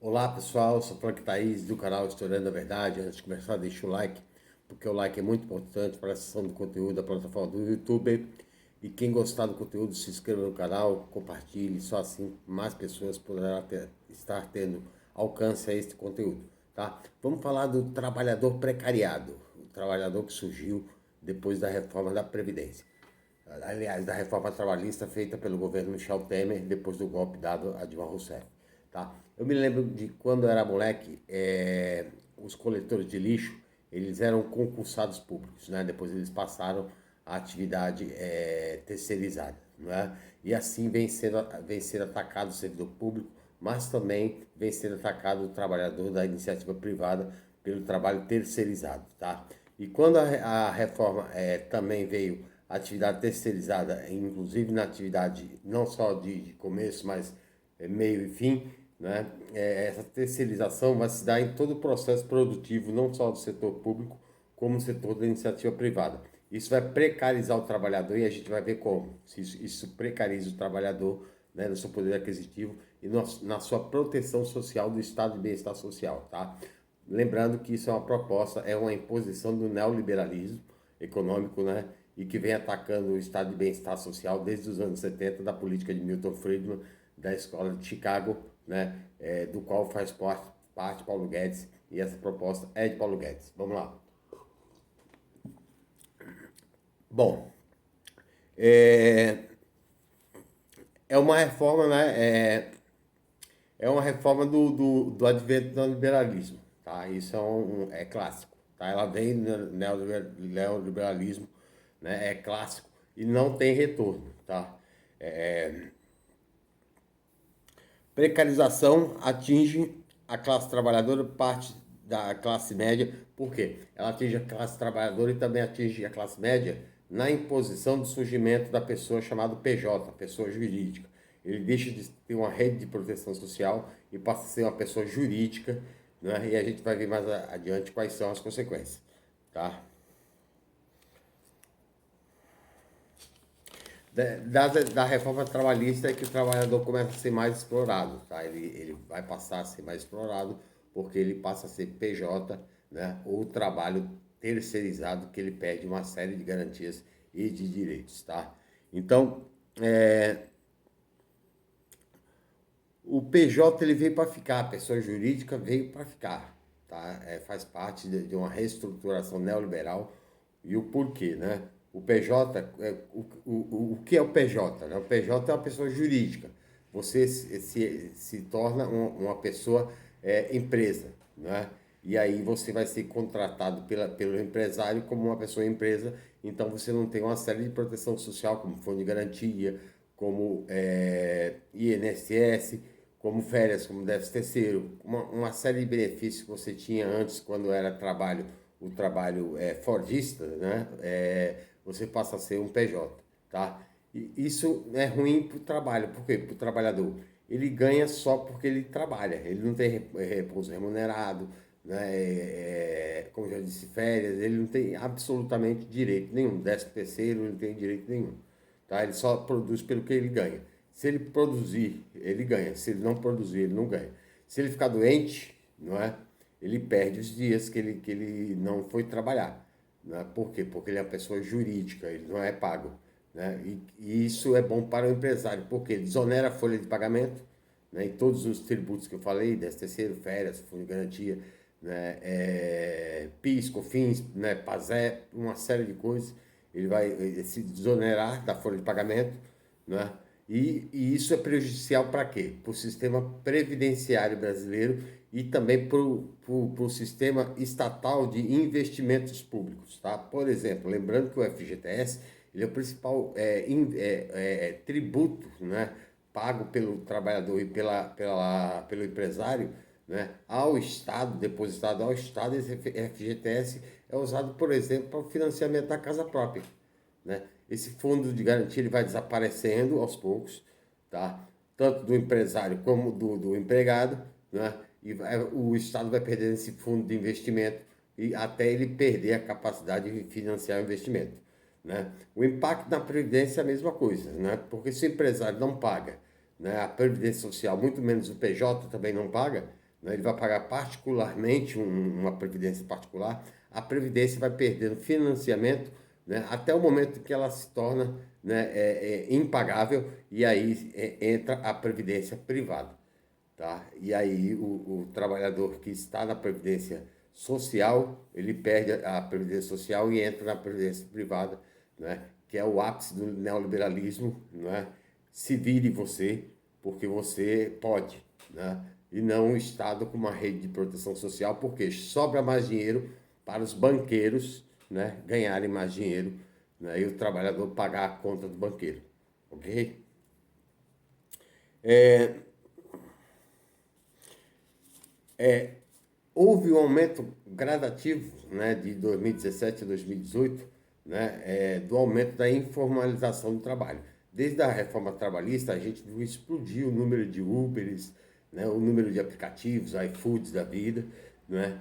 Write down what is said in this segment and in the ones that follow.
Olá pessoal, sou Frank Thaís do canal Historiando a Verdade. Antes de começar, deixa o like, porque o like é muito importante para a sessão do conteúdo da plataforma do YouTube. E quem gostar do conteúdo, se inscreva no canal, compartilhe, só assim mais pessoas poderão estar tendo alcance a este conteúdo. Tá? Vamos falar do trabalhador precariado, o trabalhador que surgiu depois da reforma da Previdência. Aliás, da reforma trabalhista feita pelo governo Michel Temer depois do golpe dado a Dilma Rousseff. Tá? Eu me lembro de quando eu era moleque, os coletores de lixo, eles eram concursados públicos, né? Depois eles passaram a atividade terceirizada, né? E assim vem sendo atacado o servidor público, mas também vem sendo atacado o trabalhador da iniciativa privada pelo trabalho terceirizado, tá? E quando a reforma também veio a atividade terceirizada, inclusive na atividade não só de começo, mas meio e fim, né? Essa terceirização vai se dar em todo o processo produtivo, não só do setor público, como no setor da iniciativa privada. Isso vai precarizar o trabalhador e a gente vai ver como. Se isso precariza o trabalhador, né, no seu poder aquisitivo e na sua proteção social do estado de bem-estar social, tá? Lembrando que isso é uma proposta, é uma imposição do neoliberalismo econômico, né? E que vem atacando o estado de bem-estar social desde os anos 70, da política de Milton Friedman, da escola de Chicago, né? Do qual faz parte Paulo Guedes, e essa proposta é de Paulo Guedes. Vamos lá. Bom, é, é uma reforma, né? É uma reforma do advento do liberalismo, tá? Isso é clássico, tá? Ela vem do neoliberalismo, né? É clássico e não tem retorno, tá? Precarização atinge a classe trabalhadora, parte da classe média. Por quê? Ela atinge a classe trabalhadora e também atinge a classe média na imposição do surgimento da pessoa chamada PJ, pessoa jurídica. Ele deixa de ter uma rede de proteção social e passa a ser uma pessoa jurídica, né? E a gente vai ver mais adiante quais são as consequências, tá? Da reforma trabalhista é que o trabalhador começa a ser mais explorado, tá? Ele vai passar a ser mais explorado porque ele passa a ser PJ, né? Ou trabalho terceirizado, que ele perde uma série de garantias e de direitos, tá? Então, o PJ ele veio para ficar, a pessoa jurídica veio para ficar, tá? Faz parte de uma reestruturação neoliberal. E o porquê, né? O PJ, o que é o PJ? Né? O PJ é uma pessoa jurídica. Você se torna uma pessoa empresa, né? E aí você vai ser contratado pelo empresário como uma pessoa empresa, então você não tem uma série de proteção social, como fundo de garantia, como INSS, como férias, como 13º, uma série de benefícios que você tinha antes quando era trabalho, o trabalho fordista, né? Você passa a ser um PJ, tá? E isso é ruim para o trabalho, por quê? Para o trabalhador. Ele ganha só porque ele trabalha, ele não tem repouso remunerado, né? Como já disse, férias, ele não tem absolutamente direito nenhum, 13º, ele não tem direito nenhum, tá? Ele só produz pelo que ele ganha. Se ele produzir, ele ganha. Se ele não produzir, ele não ganha. Se ele ficar doente, não é? Ele perde os dias que ele não foi trabalhar. Não é? Por quê? Porque ele é uma pessoa jurídica, ele não é pago. Né? E isso é bom para o empresário, porque ele desonera a folha de pagamento, né? E todos os tributos que eu falei, 13º, férias, fundo de garantia, né? PIS, COFINS, né? PASE, uma série de coisas. Ele vai se desonerar da folha de pagamento, né? E isso é prejudicial para quê? Para o sistema previdenciário brasileiro e também para o sistema estatal de investimentos públicos, tá? Por exemplo, lembrando que o FGTS ele é o principal tributo, né, pago pelo trabalhador e pelo empresário, né, ao Estado, depositado ao Estado. Esse FGTS é usado, por exemplo, para o financiamento da casa própria, né? Esse fundo de garantia ele vai desaparecendo aos poucos, tá? Tanto do empresário como do empregado, né? E o Estado vai perdendo esse fundo de investimento e até ele perder a capacidade de financiar o investimento, né? O impacto na Previdência é a mesma coisa, né? Porque se o empresário não paga, né, a Previdência Social, muito menos o PJ também não paga, né? Ele vai pagar particularmente uma previdência particular, a previdência vai perdendo financiamento, né? Até o momento que ela se torna, né, impagável, e aí entra a previdência privada. Tá? E aí o trabalhador que está na previdência social, ele perde a previdência social e entra na previdência privada, né? Que é o ápice do neoliberalismo, né? Se vire você, porque você pode, né? E não o Estado com uma rede de proteção social, porque sobra mais dinheiro para os banqueiros, né, ganharem mais dinheiro, né, e o trabalhador pagar a conta do banqueiro, ok? Houve um aumento gradativo, né, de 2017 a 2018, né, do aumento da informalização do trabalho. Desde a reforma trabalhista, a gente viu explodir o número de Uberes, né, o número de aplicativos, iFoods da vida, né,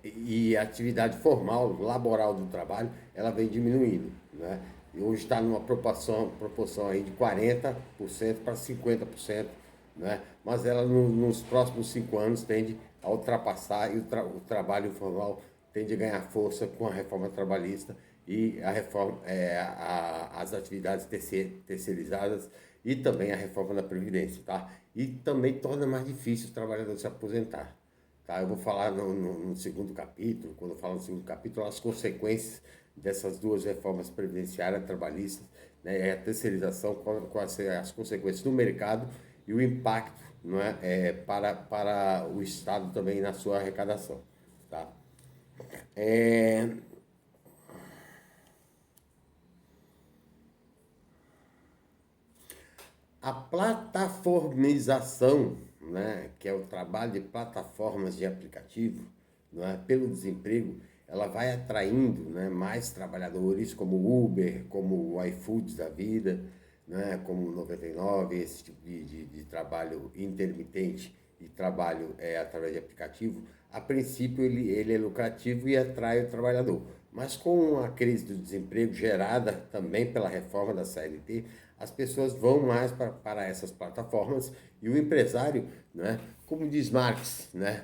e a atividade formal, laboral do trabalho, ela vem diminuindo, né, e hoje está numa proporção aí de 40% para 50%, né? Mas ela nos próximos 5 anos tende a ultrapassar e o trabalho informal tende a ganhar força com a reforma trabalhista e a reforma, as atividades terceirizadas e também a reforma da Previdência, tá? E também torna mais difícil o trabalhador se aposentar. Tá? Eu vou falar no segundo capítulo, quando eu falo no segundo capítulo, as consequências dessas duas reformas previdenciárias trabalhistas, né, a terceirização, com as consequências no mercado e o impacto, não para o Estado também na sua arrecadação. Tá? É, A plataformização, né, que é o trabalho de plataformas de aplicativo, né, pelo desemprego, ela vai atraindo, né, mais trabalhadores como o Uber, como o iFoods da vida, né, como o 99, esse tipo de trabalho intermitente e trabalho através de aplicativo. A princípio ele é lucrativo e atrai o trabalhador. Mas com a crise do desemprego gerada também pela reforma da CLT, as pessoas vão mais para essas plataformas e o empresário, né, como diz Marx, né,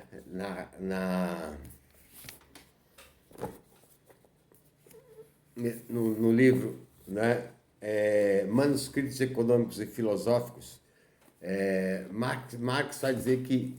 no livro, né, Manuscritos Econômicos e Filosóficos, Marx vai dizer que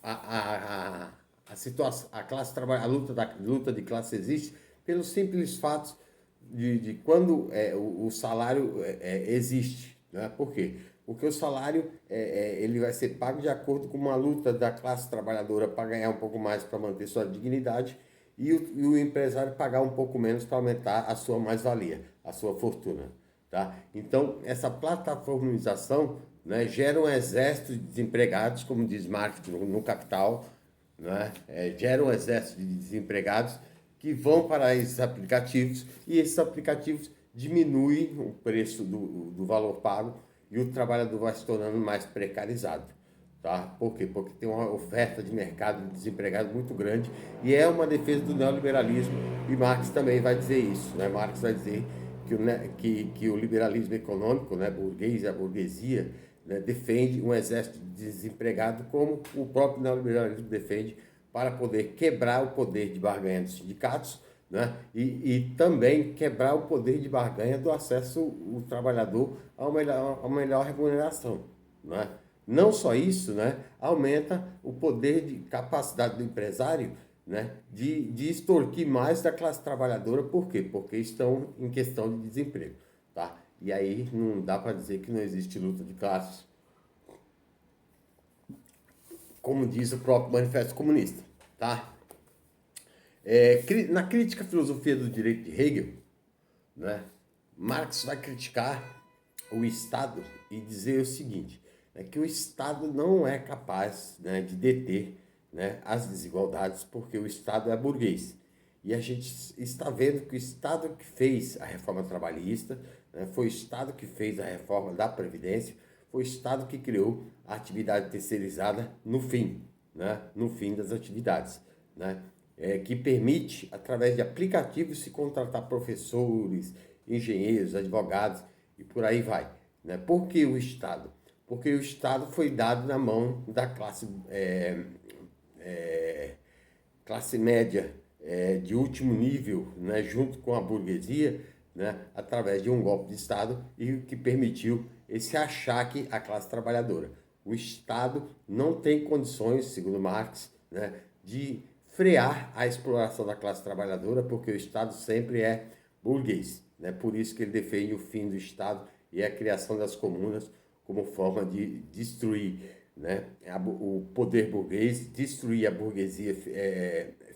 a situação, a classe trabalha, luta de classe existe pelo simples fato de quando o salário existe, né? Por quê? Porque o salário ele vai ser pago de acordo com uma luta da classe trabalhadora para ganhar um pouco mais para manter sua dignidade e o empresário pagar um pouco menos para aumentar a sua mais-valia, a sua fortuna. Tá? Então, essa plataformização, né, gera um exército de desempregados, como diz Marx no Capital, né? Gera um exército de desempregados que vão para esses aplicativos e esses aplicativos diminuem o preço do valor pago e o trabalhador vai se tornando mais precarizado. Tá? Por quê? Porque tem uma oferta de mercado de desempregado muito grande e é uma defesa do neoliberalismo e Marx também vai dizer isso. Né? Marx vai dizer que o liberalismo econômico, né, burguês e a burguesia, né, defende um exército de desempregado como o próprio neoliberalismo defende para poder quebrar o poder de barganha dos sindicatos, né, e também quebrar o poder de barganha do acesso do trabalhador a melhor remuneração. Né? Não só isso, né, aumenta o poder de capacidade do empresário, né, de extorquir mais da classe trabalhadora. Por quê? Porque estão em questão de desemprego. Tá? E aí não dá para dizer que não existe luta de classes, como diz o próprio Manifesto Comunista. Tá? Na crítica à filosofia do direito de Hegel, né, Marx vai criticar o Estado e dizer o seguinte, que o Estado não é capaz, né, de deter, né, as desigualdades porque o Estado é burguês. E a gente está vendo que o Estado que fez a reforma trabalhista, né, foi o Estado que fez a reforma da Previdência, foi o Estado que criou a atividade terceirizada no fim, né, no fim das atividades, né, que permite, através de aplicativos, se contratar professores, engenheiros, advogados e por aí vai. Né? Por que o Estado? Porque o Estado foi dado na mão da classe média de último nível, né, junto com a burguesia, né, através de um golpe de Estado, e o que permitiu esse achaque à classe trabalhadora. O Estado não tem condições, segundo Marx, né, de frear a exploração da classe trabalhadora, porque o Estado sempre é burguês. Né? Por isso que ele defende o fim do Estado e a criação das comunas como forma de destruir, né, o poder burguês, destruir a burguesia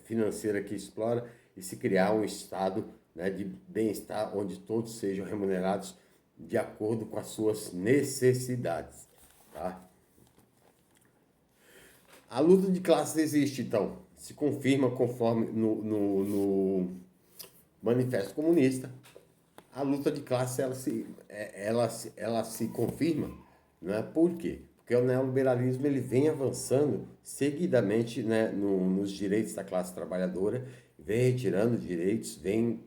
financeira que explora e se criar um estado, né, de bem-estar onde todos sejam remunerados de acordo com as suas necessidades. Tá? A luta de classes existe, então, se confirma conforme no Manifesto Comunista. A luta de classe ela se confirma, né? Por quê? Porque o neoliberalismo ele vem avançando seguidamente, né, nos direitos da classe trabalhadora, vem retirando direitos, vem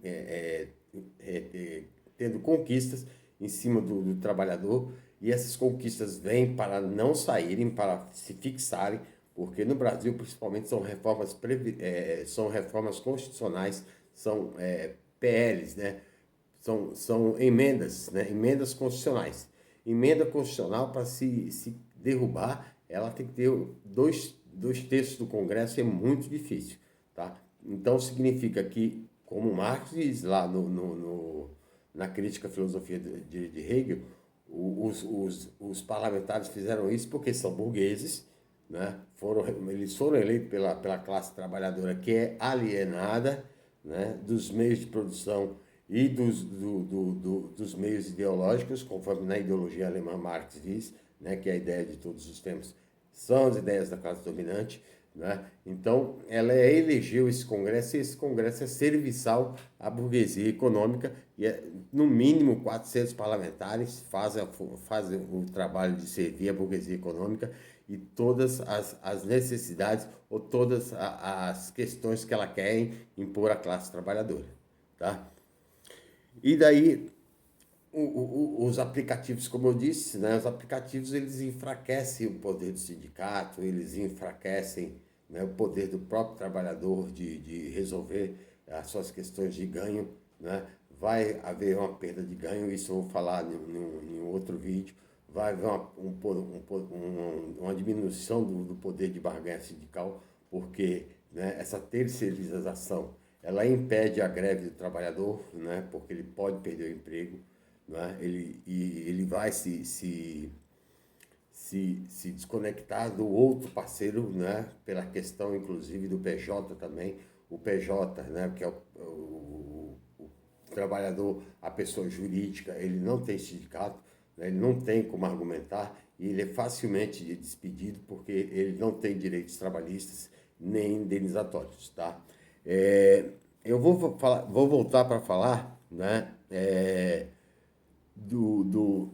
tendo conquistas em cima do trabalhador, e essas conquistas vêm para não saírem, para se fixarem, porque no Brasil, principalmente, são reformas constitucionais, são PLs, né? São emendas, né? Emendas constitucionais. Emenda constitucional, para se derrubar, ela tem que ter dois terços do Congresso, é muito difícil. Tá? Então, significa que, como Marx diz lá na crítica à filosofia de Hegel, os parlamentares fizeram isso porque são burgueses, né? Eles foram eleitos pela classe trabalhadora que é alienada, né, dos meios de produção e dos meios ideológicos, conforme na ideologia alemã Marx diz, né, que é a ideia de todos os tempos são as ideias da classe dominante. Né? Então, ela elegeu esse Congresso, e esse Congresso é serviçal à burguesia econômica, e no mínimo 400 parlamentares fazem o trabalho de servir a burguesia econômica e todas as necessidades ou todas as questões que ela quer impor à classe trabalhadora. Tá? E daí, os aplicativos, como eu disse, né, os aplicativos eles enfraquecem o poder do sindicato, eles enfraquecem, né, o poder do próprio trabalhador de resolver as suas questões de ganho. Né? Vai haver uma perda de ganho, isso eu vou falar em outro vídeo. Vai haver uma diminuição do poder de barganha sindical, porque, né, essa terceirização ela impede a greve do trabalhador, né, porque ele pode perder o emprego. Né? Ele vai se desconectar do outro parceiro, né? Pela questão, inclusive, do PJ também. O PJ, né? Que é o trabalhador, a pessoa jurídica, ele não tem sindicato, né? Ele não tem como argumentar e ele é facilmente despedido porque ele não tem direitos trabalhistas nem indenizatórios. Tá? Eu vou voltar para falar, né? Do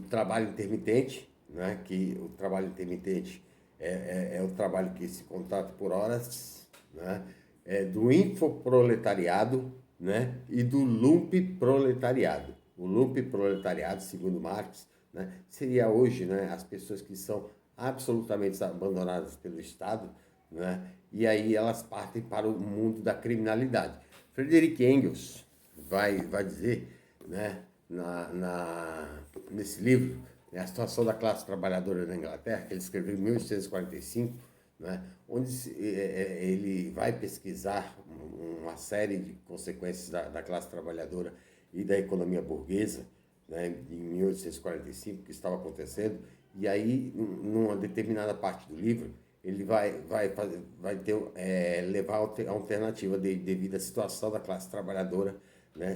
trabalho intermitente, né? Que o trabalho intermitente é o trabalho que se contrata por horas, né? Do infoproletariado, né? E do lumpeproletariado. O lumpeproletariado, segundo Marx, né? Seria hoje, né, as pessoas que são absolutamente abandonadas pelo Estado, né? E aí elas partem para o mundo da criminalidade. Friedrich Engels vai dizer, né, nesse livro, né, A Situação da Classe Trabalhadora na Inglaterra, que ele escreveu em 1845, né, onde ele vai pesquisar uma série de consequências da classe trabalhadora e da economia burguesa, né, em 1845, que estava acontecendo, e aí, numa determinada parte do livro, ele vai levar a alternativa devido à situação da classe trabalhadora, né?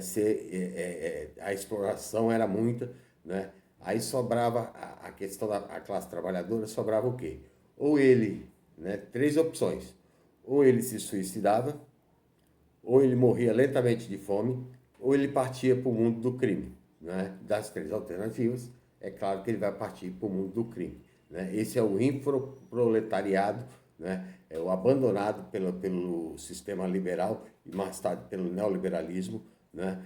A exploração era muita, né? Aí sobrava a questão da classe trabalhadora, sobrava o quê? Ou ele, né, três opções, ou ele se suicidava, ou ele morria lentamente de fome, ou ele partia para o mundo do crime. Né? Das três alternativas, é claro que ele vai partir para o mundo do crime. Né? Esse é o infoproletariado, né? É o abandonado pelo sistema liberal e mais tarde pelo neoliberalismo, né?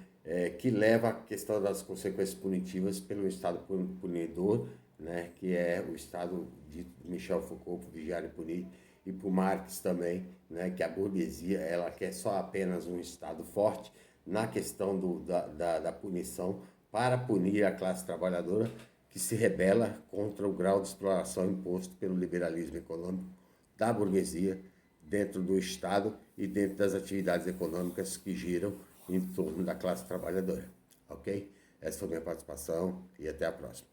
Que leva à questão das consequências punitivas pelo Estado punidor, né, que é o Estado de Michel Foucault, por Vigiar e Punir, e por Marx também, né, que a burguesia ela quer só apenas um Estado forte na questão da punição, para punir a classe trabalhadora que se rebela contra o grau de exploração imposto pelo liberalismo econômico da burguesia dentro do Estado e dentro das atividades econômicas que giram em torno da classe trabalhadora. Ok? Essa foi a minha participação e até a próxima.